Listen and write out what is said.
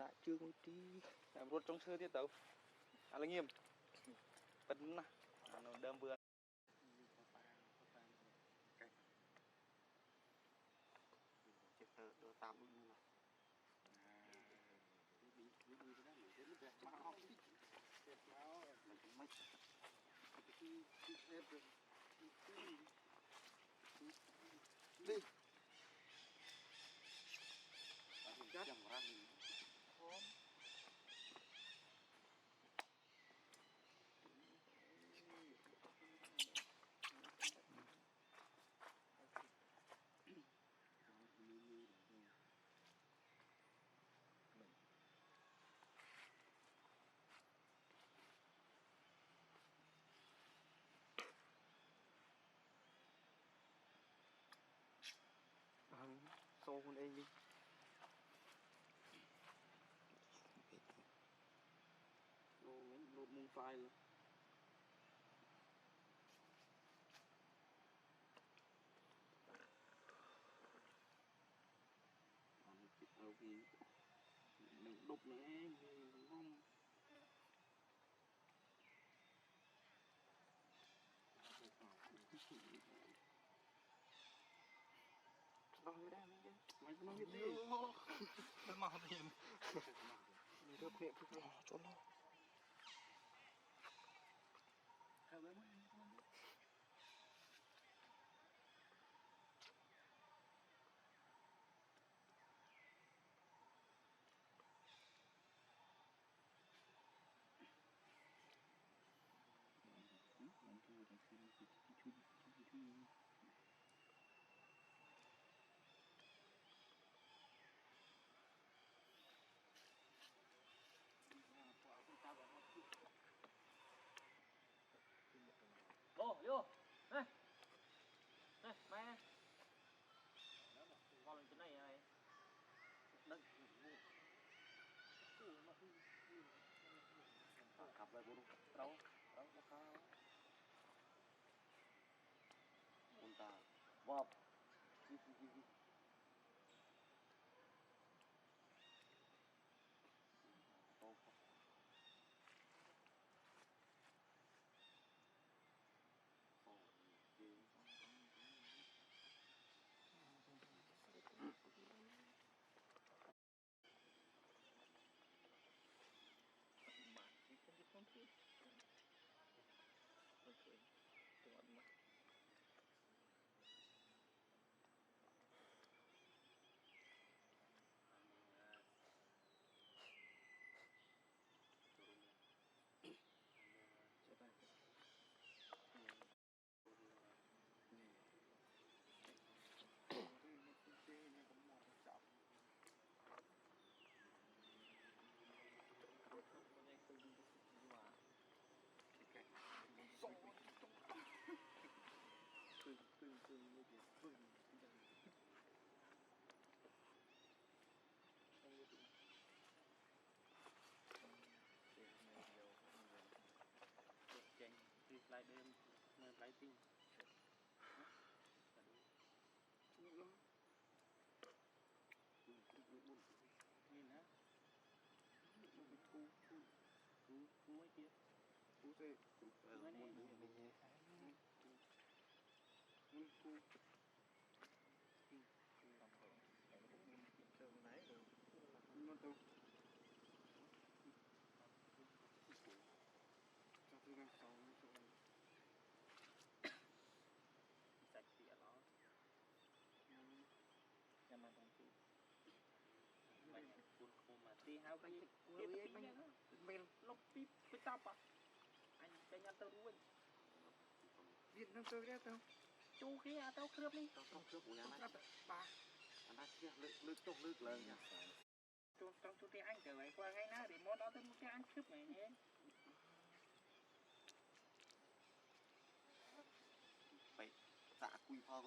đại chương tí làm ruột trong sơ tiết tấu là nghiêm tấn nè nó đơm vừa chết đỡ tạm luôn mà đi chắc chẳng ra gì xô con em đi lột mông phai luôn ở vì đừng đục nữa em không nói với đây chứ mày cứ nói biết đi nó màu tiền mày đưa miệng thức lò cho nó theo đấy Vô, vô. Này. Này, mày. Con lên chỗ này này. Đừng. cặp lại bố đâu đâu đâu có ông ta bóp Okay. Tengok rumah. Lại đêm nên lấy tin nhìn hả thu mấy kia thu xe muốn đi mình nhé muốn thu làm rồi chơi nãy rồi nó đâu cho tôi đang sau sạch tỉa nó nhà mà không chịu mày cuốn khô mà đi hao cái mình lúc tiếp với tao à anh cái nhà tao đuôi điện năng tôi đấy tao chú kia tao cướp đi tao cướp của nhà này ba anh ta kia lực tục lực lớn nha trong chú tiền anh trở về qua ngay nào để món đó tới cái anh cướp mày nhé phải tạ quy phò